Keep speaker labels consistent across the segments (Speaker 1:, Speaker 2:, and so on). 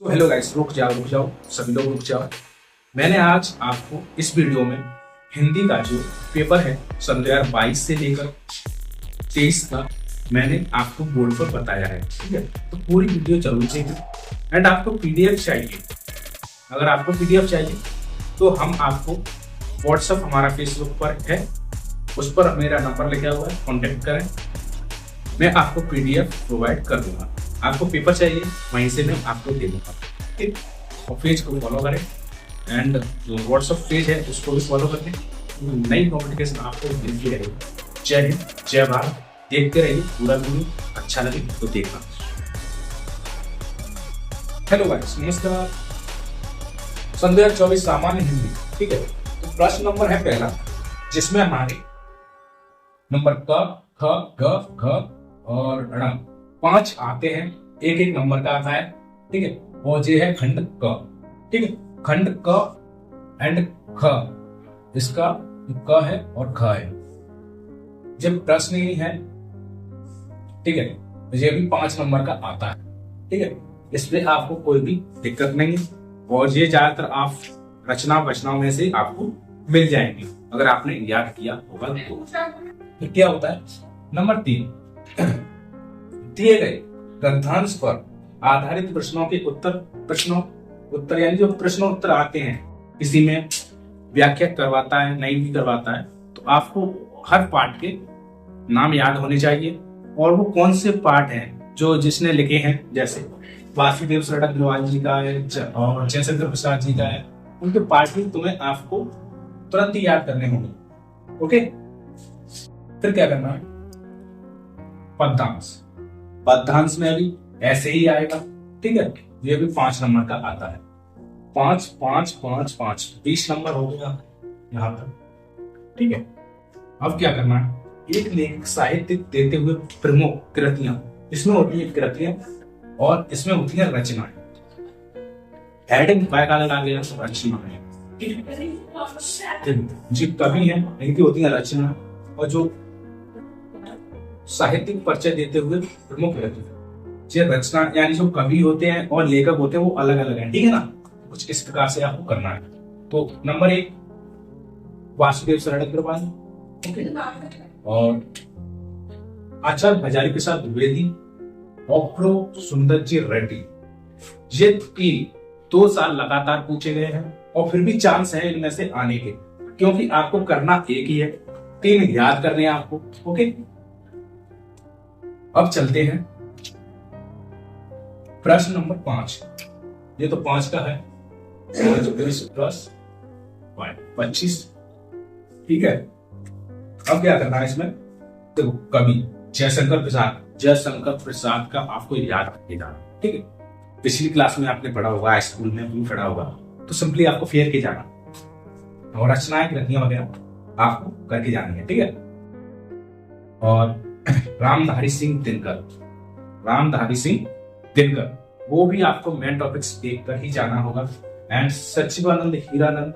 Speaker 1: तो hello guys, रुक जाओ सभी लोग रुक जाओ। मैंने आज आपको इस वीडियो में हिंदी का जो पेपर है सन 2022 से लेकर 23 का मैंने आपको बोर्ड पर बताया है। ठीक है, तो पूरी वीडियो जरूर देखिए। एंड आपको पीडीएफ चाहिए, अगर आपको पीडीएफ चाहिए तो हम आपको व्हाट्सएप हमारा फेसबुक पर है, उस पर मेरा नंबर लिखा हुआ है, कॉन्टेक्ट करें, मैं आपको पीडीएफ प्रोवाइड कर दूंगा। आपको पेपर चाहिए वहीं से मैं आपको दे दूंगा। ठीक, और पेज को फॉलो करें एंड जो व्हाट्सएप पेज है उसको भी फॉलो करें। नई नोटिफिकेशन आपको मिलती रहेगी। जय हिंद, जय भारत। देखते रहिए पूरा वीडियो, अच्छा लगे तो देखना। हेलो गाइस, नमस्कार। सन 2024 सामान्य हिंदी। ठीक है, तो प्रश्न नंबर है पहला, जिसमें हमारे नंबर क, ख, ग, घ और ण 5 आते हैं। एक एक नंबर का आता है। ठीक है, और ये है खंड क। ठीक है, खंड क एंड ख, इसका क है और ख है। जब प्रश्न ही है, ठीक है, ये भी 5 नंबर का आता है। ठीक है, इसमें आपको कोई भी दिक्कत नहीं है और ये ज्यादातर आप रचना वचना में से आपको मिल जाएंगे अगर आपने याद किया होगा तो। फिर क्या होता है, नंबर 3, दिए गए ग्रंथांश पर आधारित प्रश्नों के उत्तर यानी जो प्रश्नोत्तर आते हैं, किसी में व्याख्या करवाता है, नहीं भी करवाता है, तो आपको हर पाठ के नाम याद होने चाहिए और वो कौन से पाठ हैं जो जिसने लिखे हैं। जैसे वासुदेव सरड़ अग्रवाल जी का है और जयशंकर प्रसाद जी का है, उनके पाठ भी तुम्हें आपको तुरंत ही याद करने होंगे। ओके, फिर क्या करना है, पद्यांश। पद्यांश में भी ऐसे ही आएगा। ठीक है, ये भी 5 नंबर का आता है। 5 5 5 5 20 नंबर हो गया यहाँ पर। ठीक है, अब क्या करना है, एक लेखक साहित्य देते हुए प्रमुख कृतियां, इसमें होती है कृतियां और इसमें होती है रचनाएं। हेडिंग का लगा गया रचनाएं। जी कवि है, इनकी होती है रचना, और जो साहित्यिक परिचय देते हुए प्रमुख कृति, ये रचना यानी जो कवि होते हैं और लेखक होते हैं वो अलग अलग हैं। ठीक है ना, कुछ इस प्रकार से आपको करना है। तो नंबर 1 वासुदेव सरड़ अग्रवाल और आचार्य हजारी प्रसाद द्विवेदी और प्रो सुंदर जी रेड्डी। ये 2 साल लगातार पूछे गए हैं और फिर भी चांस है इनमें से आने के, क्योंकि आपको करना एक ही है, 3 याद करने हैं आपको। ओके, अब चलते हैं प्रश्न नंबर 5। ये तो 5 का है, 5 प्लस 25। ठीक है, अब क्या करना है इसमें, देखो कवि जयशंकर प्रसाद का आपको याद रखना। ठीक है, पिछली क्लास में आपने पढ़ा होगा, स्कूल में भी पढ़ा होगा, तो सिंपली आपको फेर के जाना और रचनाएं कृतियां वगैरह आपको करके जानी है। ठीक है, और रामधारी सिंह दिनकर वो भी आपको मेन टॉपिक्स देख कर ही जाना होगा। एंड सचिवानंद हीरानंद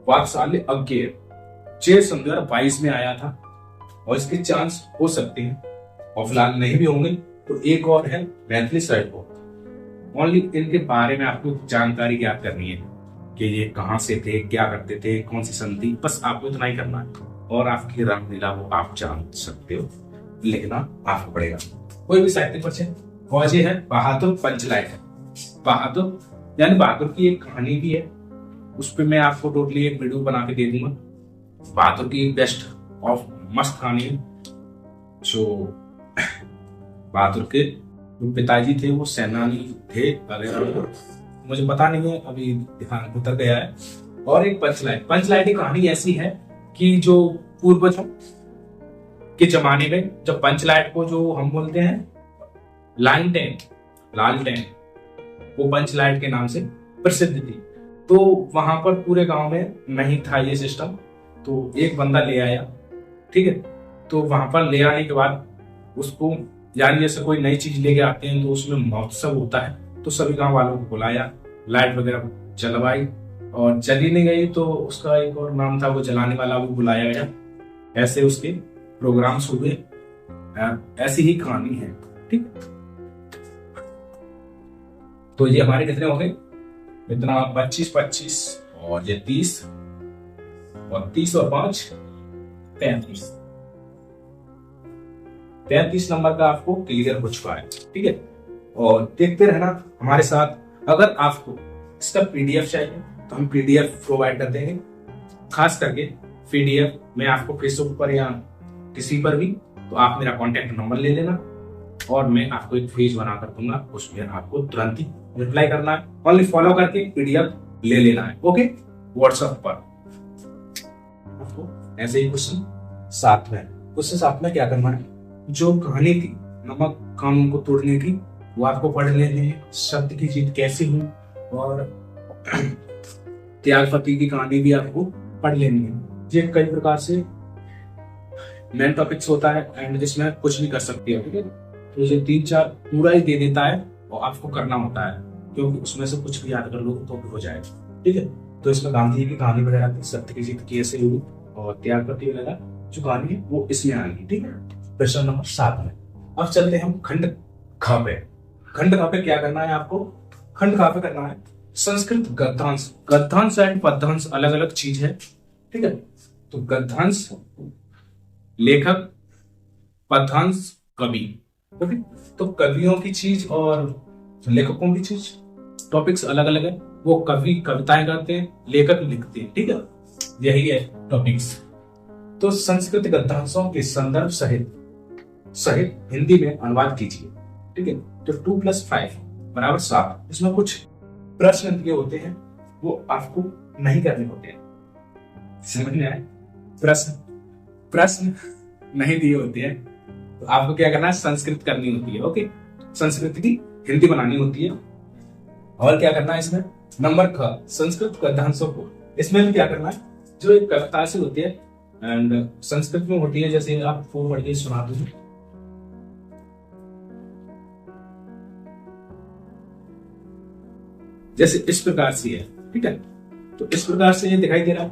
Speaker 1: वात्सल्य अज्ञेय, जे सन 2022 में आया था और इसके चांस हो सकते हैं और फिलहाल नहीं भी होंगे। तो एक और है मैथिली साइड को, ओनली इनके बारे में आपको जानकारी याद करनी है कि ये कहां से थे, क्या करते थे, कौन सी संधि, बस आपको इतना ही करना है और आपकी रामलीला वो आप जान सकते हो, लिखना आपको पड़ेगा। कोई भी साहित्य परिचय, और ये है बहादुर पंचलाइट है। बहादुर यानी बहादुर की एक कहानी भी है, उस पर मैं आपको टोटली एक वीडियो बना के दे दूंगा। बहादुर की बेस्ट ऑफ मस्त कहानी है। जो बहादुर के जो पिताजी थे वो सेनानी थे वगैरह, मुझे पता नहीं है, अभी ध्यान उतर गया है। और एक पंचलाइट की कहानी ऐसी है कि जो पूर्वजों के जमाने में जब पंचलाइट को जो हम बोलते हैं लालटेन, वो पंचलाइट के नाम से प्रसिद्ध थी। तो वहां पर पूरे गांव में नहीं था ये सिस्टम, तो एक बंदा ले आया। ठीक है, तो वहां पर ले आने के बाद उसको, यानी जैसे कोई नई चीज लेके आते हैं तो उसमें महोत्सव होता है, तो सभी गांव वालों को बुलाया, लाइट वगैरह जलवाई, और जली नहीं गई तो उसका एक और नाम था, वो जलाने वाला वो बुलाया गया। ऐसे उसके प्रोग्राम्स हुए। ऐसी ही कहानी है। ठीक, तो ये हमारे कितने हो गए, इतना 25 25 और ये 30 और 30 और 5 35। 35 नंबर का आपको क्लियर हो चुका है, ठीक है। और देखते रहना हमारे साथ। अगर आपको इसका पीडीएफ चाहिए तो हम पीडीएफ प्रोवाइड करते हैं, खास करके पीडीएफ में आपको फेसबुक पर या किसी पर भी, तो आप मेरा कॉन्टेक्ट नंबर ले लेना और मैं आपको एक पेज बना कर दूंगा, उसमें आपको तुरंत ही रिप्लाई करना है, ओनली फॉलो करके पीडीएफ ले लेना है, ओके। व्हाट्सएप पर आपको ऐसे ही क्वेश्चन साथ में क्या करना है, जो कहानी थी नमक कानून को तोड़ने की, वो आपको पढ़ लेनी है। शब्द की जीत कैसे हुई और त्यागपति की कहानी भी आपको पढ़ लेनी है। ये कई प्रकार से मेन टॉपिक्स होता है एंड जिसमें कुछ भी कर सकती है, ठीक है। तो ये 3-4 पूरा ही दे देता है और आपको करना होता है, क्योंकि उसमें से कुछ भी याद कर लो तो भी हो जाएगा, ठीक है। तो इसमें गांधी जी की कहानी वगैरह थी, सत्य की जीत कैसे हुई और त्यागपति वगैरह जो कहानी है वो इसमें आएगी, ठीक है। प्रश्न नंबर 7 में अब चलते हैं हम खंड ख पे। खंड ख पे क्या करना है आपको, खंड ख पे करना है संस्कृत गद्यांश। गद्यांश एंड पद्यांश अलग अलग चीज है, ठीक है। तो गद्यांश लेखक, पद्यांश कवि, ओके। तो कवियों की चीज और लेखकों की चीज टॉपिक्स अलग अलग है। वो कवि कविताएं करते हैं, लेखक लिखते हैं, ठीक है। यही है टॉपिक्स। तो संस्कृत गद्यांशों के संदर्भ सहित हिंदी में अनुवाद कीजिए, ठीक है। तो 2 + 5 = 7। इसमें कुछ प्रश्न दिए होते हैं, वो आपको नहीं करने होते हैं, समझ में आए। प्रश्न नहीं दिए होते हैं तो आपको क्या करना है, संस्कृत करनी होती है, ओके। संस्कृत की हिंदी बनानी होती है। और क्या करना है इसमें, नंबर ख संस्कृत गद्यांशों को, इसमें भी क्या करना है, जो एक कविता से होती है एंड संस्कृत में होती है, जैसे आपको पढ़ के सुना दूं, जैसे इस प्रकार से है, ठीक है। तो इस प्रकार से ये दिखाई दे रहा है,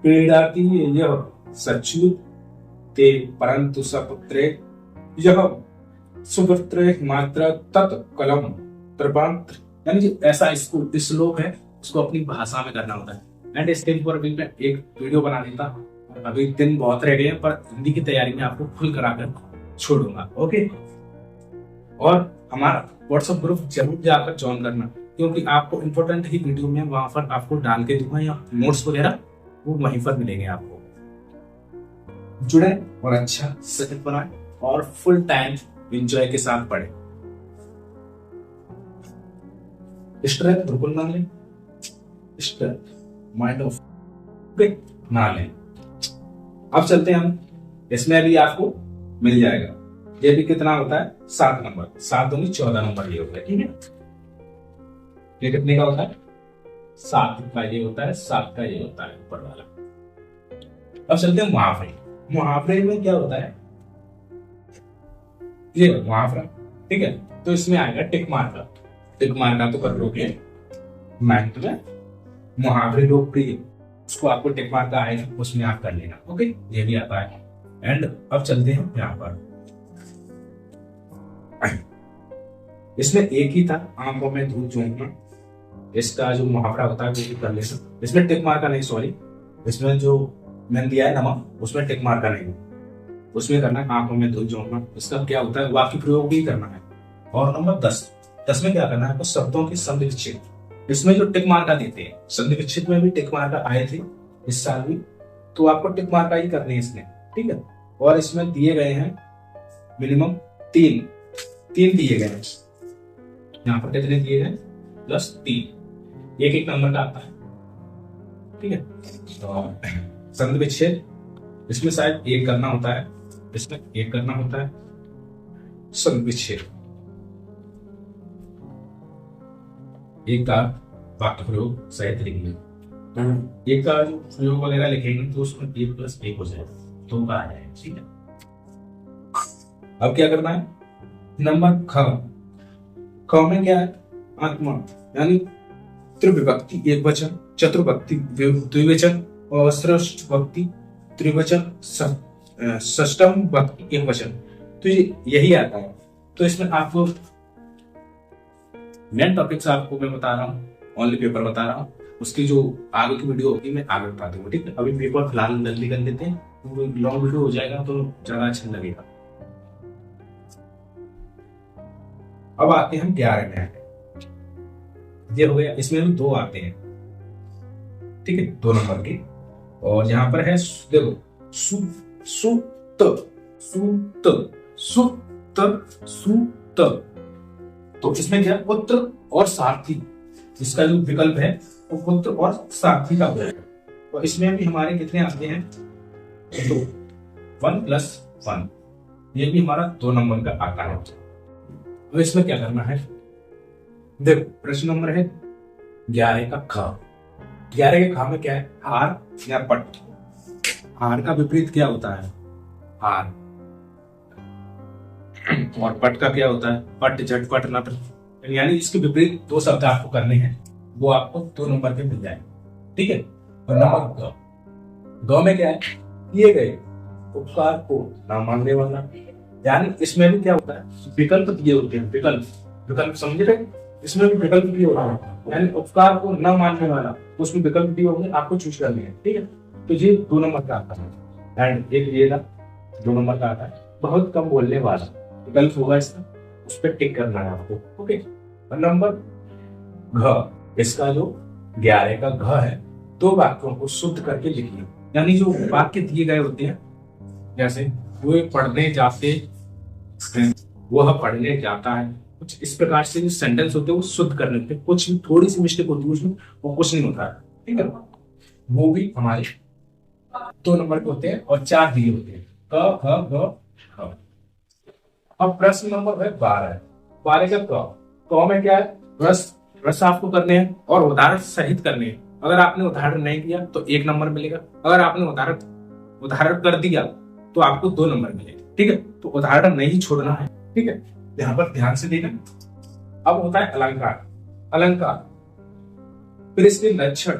Speaker 1: पीड़ा की यह सच्युत ते परंतु सपुत्रे यह सुपुत्रे मात्र तत् कलम त्रिपांत्र, यानी जो ऐसा श्लोक है उसको अपनी भाषा में करना होता है। एंड इसके ऊपर भी मैं एक वीडियो बना देता, अभी दिन बहुत रह गए हैं, पर हिंदी की तैयारी में आपको फुल कराकर छोड़ूंगा, ओके। और हमारा व्हाट्सएप ग्रुप जरूर जाकर ज्वाइन करना, क्योंकि आपको इंपॉर्टेंट ही वीडियो में वहां पर आपको डाल के दूंगा, या नोट्स वगैरह वो वहीं पर मिलेंगे आपको। जुड़े और अच्छा सेटअप बनाए और फुल टाइम एंजॉय के साथ पढ़े। स्ट्रेस बिल्कुल ना लें, स्ट्रेस माइंड ऑफ ना लें। अब चलते हैं हम, इसमें भी आपको मिल जाएगा। ये भी कितना होता है, 7 नंबर, 7 दूनी 14 नंबर ये होता है, ठीक है। ये कितने का होता है, 7 का ये होता है, 7 का ये होता है ऊपर वाला। अब चलते हैं मुहावरे। मुहावरे में क्या होता है, ये मुहावरा, ठीक है। तो इसमें आएगा टिक मार्का। टिक मार्का तो कर लोगे 9th में। मुहावरे लोकप्रिय, उसको आपको टिक मार्का आएगा, उसमें आप कर लेना, ओके। ये भी आता है। एंड अब चलते हैं यहाँ पर, इसमें एक ही था, आंखों में धूल झोंकना। इसका जो मुहावरा होता है वो भी कर लेना। इसमें टिक मार्का नहीं, सॉरी, इसमें जो मैंने दिया है नमक, उसमें टिक मार्का नहीं, उसमें करना है आंखों में धूल झोंकना। इसका क्या होता है, वाक्य प्रयोग भी करना है। और नंबर 10 में क्या करना है, कुछ शब्दों के संधि विच्छेद। इसमें जो टिक मार्का देते हैं, संधि विच्छेद में भी टिक मार्का आए थे इस साल भी, तो आपको टिक मार्का ही करनी है इसमें, ठीक है। और इसमें दिए गए हैं मिनिमम 3 दिए गए हैं। यहाँ पर कितने दिए गए, +3, एक नंबर का आता है, ठीक है। तो संधि विच्छेद इसमें शायद 1 करना होता है, इसमें 1 करना होता है। संधि विच्छेद 1 का वाक्य प्रयोग सहित लिखिए। 1 का जो प्रयोग वगैरह लिखेंगे तो उसमें 1 + 1 हो जाएगा, 2 का आ जाएगा, ठीक है। अब क्या करना है, नंबर ख में क्या है, आत्मा, यानी त्रिविभक्ति एक वचन, चतुर्भक्ति द्विवचन और षष्ठभक्ति त्रिवचन, षष्ठम भक्ति एक वचन। तो यही आता है। तो इसमें आपको मेन टॉपिक्स आपको मैं बता रहा हूँ, ओनली पेपर बता रहा हूँ, उसकी जो आगे की वीडियो होगी मैं आगे बता दूंगा, ठीक है। अभी पेपर फिलहाल जल्दी कर लेते हैं, तो लॉन्ग वीडियो हो जाएगा तो ज्यादा अच्छा लगेगा। अब आते हैं हम 11 में, ये हो गया, इसमें भी 2 आते हैं, ठीक है, 2 नंबर के। और यहाँ पर है देखो सुत सुत सुत सुत, तो इसमें क्या पुत्र और सारथी, इसका जो विकल्प है वो पुत्र और सारथी का होगा। तो इसमें भी हमारे कितने आते हैं, 2, 1 + 1, ये भी हमारा 2 नंबर का आता है। तो इसमें क्या करना है, देखो प्रश्न नंबर है 11 का ख। 11 के ख में क्या है, हार या पट। हार का विपरीत क्या होता है, हार, और पट का क्या होता है, पट, झटपट, नट, यानी इसके विपरीत 2 शब्द आपको करने हैं, वो आपको 2 नंबर पे मिल जाए, ठीक है। और नंबर ग में क्या है, किए गए उपकार को न मानने वाला, यानी इसमें भी क्या होता है, विकल्प दिए होते हैं, विकल्प समझ रहे, इसमें भी विकल्प दिए होते हैं, यानी उपकार को न मानने वाला, उसमें विकल्प दिए होंगे, आपको चूज करने हैं, ठीक है। तो ये 2 नंबर का आता है। एंड एक ये 2 नंबर का आता है, बहुत कम बोलने वाला, विकल्प होगा इसका, उस पर टिक करना है आपको, ओके। और नंबर घ, इसका जो 11 का घ है, 2 वाक्यों को शुद्ध करके लिखिए, यानी जो वाक्य दिए गए होते हैं, जैसे वो पढ़ने जाते, वह पढ़ने जाता है, कुछ इस प्रकार से जो सेंटेंस होते हैं वो शुद्ध करने पे कुछ थोड़ी सी मिस्टेक होती है उसमें, वो कुछ नहीं होता है, ठीक है। वो भी हमारे 2 नंबर के होते हैं और 4 दिए होते हैं, क ख ग घ। अब प्रश्न नंबर है 12 का क में क्या है, रस आपको करने हैं और उदाहरण सहित करने हैं। अगर आपने उदाहरण नहीं दिया तो 1 नंबर मिलेगा, अगर आपने उदाहरण कर दिया तो आपको 2 नंबर मिलेगा, ठीक है। तो उदाहरण नहीं छोड़ना है, ठीक है, यहाँ पर ध्यान से देना। अब होता है अलंकार, फिर इसके लक्षण,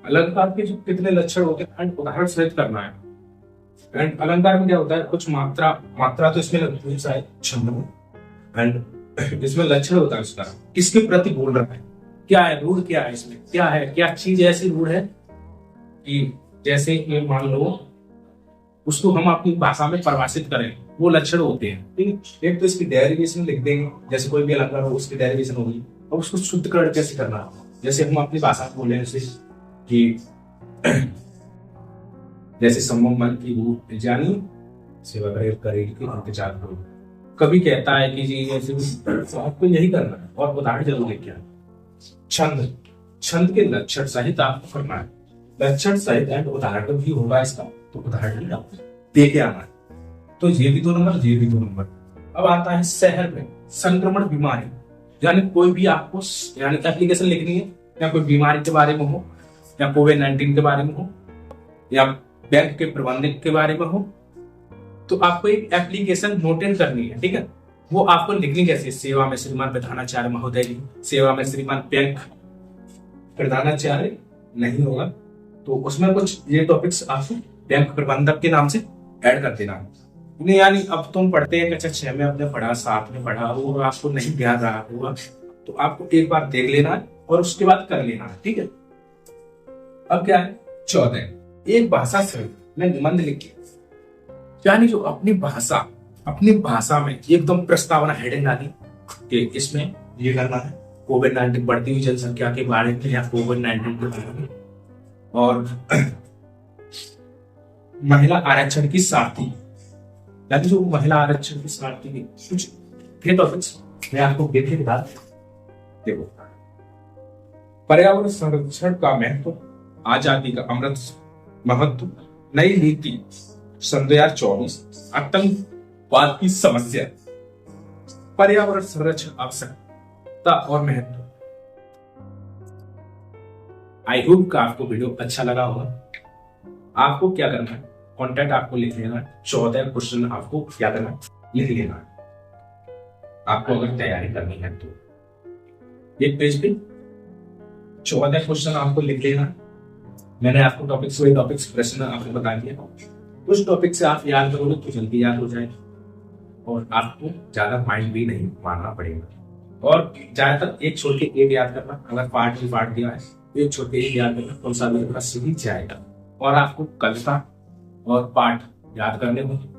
Speaker 1: अलंकार के जो कितने लक्षण होते हैं एंड उदाहरण सहित करना है। एंड अलंकार में क्या होता है, कुछ मात्रा तो इसमें लगती है शायद छंद में, एंड इसमें लक्षण होता है उसका, किसके प्रति बोल रहा है, क्या है रूढ़, क्या है इसमें, क्या है, क्या चीज ऐसी रूढ़ है कि जैसे ये मान लो उसको हम अपनी भाषा में परिभाषित करें, वो लक्षण होते हैं, ठीक है। एक तो इसकी डेरिवेशन लिख देंगे, जैसे कोई भी अलंकार हो उसकी डेरिवेशन होगी, और उसको शुद्धकरण कैसे करना है, जैसे हम अपनी भाषा में बोले जैसे कि जैसे सम्मन की रूप जानी सेवा करेगी इंतजार करो, कभी कहता है कि जी ऐसे, आपको यही करना है और उदाहरण जरूर लेके आना। छंद के लक्षण सहित आपको करना है, लक्षण सहित एंड उदाहरण भी होगा इसका, तो उदाहरण दे के आना है। तो ये भी 2 नंबर, ये भी 2 नंबर। अब आता है शहर में संक्रमण बीमारी, यानी कोई भी आपको यानी एप्लीकेशन लिखनी है, या कोई बीमारी के बारे में हो, या कोविड-19 के बारे में हो, या बैंक के प्रबंधक के बारे में हो, तो आपको एक एप्लीकेशन नोटेन करनी है, ठीक है। वो आपको लिखनी कैसे, सेवा में श्रीमान प्रधानाचार्य महोदय जी, सेवा में श्रीमान बैंक प्रधानाचार्य नहीं होगा, तो उसमें कुछ ये टॉपिक्स आपको बैंक प्रबंधक के नाम से ऐड कर देना। नहीं यानी अब तुम पढ़ते हैं कक्षा 6 में आपने पढ़ा, 7 में पढ़ा, वो आपको नहीं ध्यान रहा होगा, तो आपको एक बार देख लेना है और उसके बाद कर लेना है, ठीक है। अब क्या है 14, एक भाषा से मैं निबंध लिखिए, यानी जो अपनी भाषा में एकदम प्रस्तावना हेडिंग डाली कि इसमें ये करना है कोविड-19 बढ़ती हुई जनसंख्या के बारे में, या कोविड-19 के बारे में, और महिला आरक्षण की सारथी, यानी जो महिला आरक्षण की सारथी की कुछ ये टॉपिक्स मैं आपको देखे बता। देखो, पर्यावरण संरक्षण का महत्व, आजादी का अमृत महत्व, नई नीति सन 2024, आतंकवाद की समस्या, पर्यावरण संरक्षण आवश्यकता और महत्व। आई होप का आपको वीडियो अच्छा लगा होगा। आपको क्या करना है, कंटेंट आपको लिख लेना है, 14 क्वेश्चन आपको क्या करना है, लिख लेना है। आपको अगर तैयारी करनी है तो एक पेज पे 14 क्वेश्चन आपको लिख लेना है। मैंने आपको टॉपिक्स प्रश्न आपको बता दिया, उस टॉपिक से आप याद करोगे तो जल्दी याद हो जाए और आपको ज्यादा माइंड भी नहीं मारना पड़ेगा। और ज्यादातर एक छोड़ के एक याद करना, अगर पार्ट में पार्ट दिया है तो एक छोड़ के एक याद करना, कौन सा भी आपका सीधी जाएगा। और आपको कविता और पाठ याद करने होंगे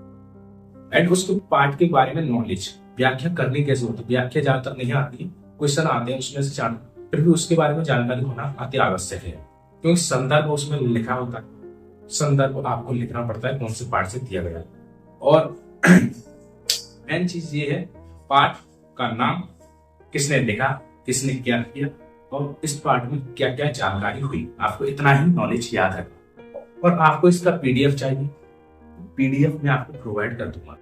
Speaker 1: एंड उसके पाठ के बारे में नॉलेज, व्याख्या करनी कैसे होती है, व्याख्या ज्यादातर नहीं आती, क्वेश्चन आते हैं उसमें से जान, फिर भी उसके बारे में जानकारी होना अति आवश्यक है, क्योंकि संदर्भ उसमें लिखा होता है, संदर्भ आपको लिखना पड़ता है कौन से पाठ से दिया गया है। और मेन चीज ये है पाठ का नाम, किसने लिखा, किसने क्या किया, और इस पाठ में क्या क्या जानकारी हुई, आपको इतना ही नॉलेज याद है। और आपको इसका पीडीएफ चाहिए, पीडीएफ में आपको प्रोवाइड कर दूंगा।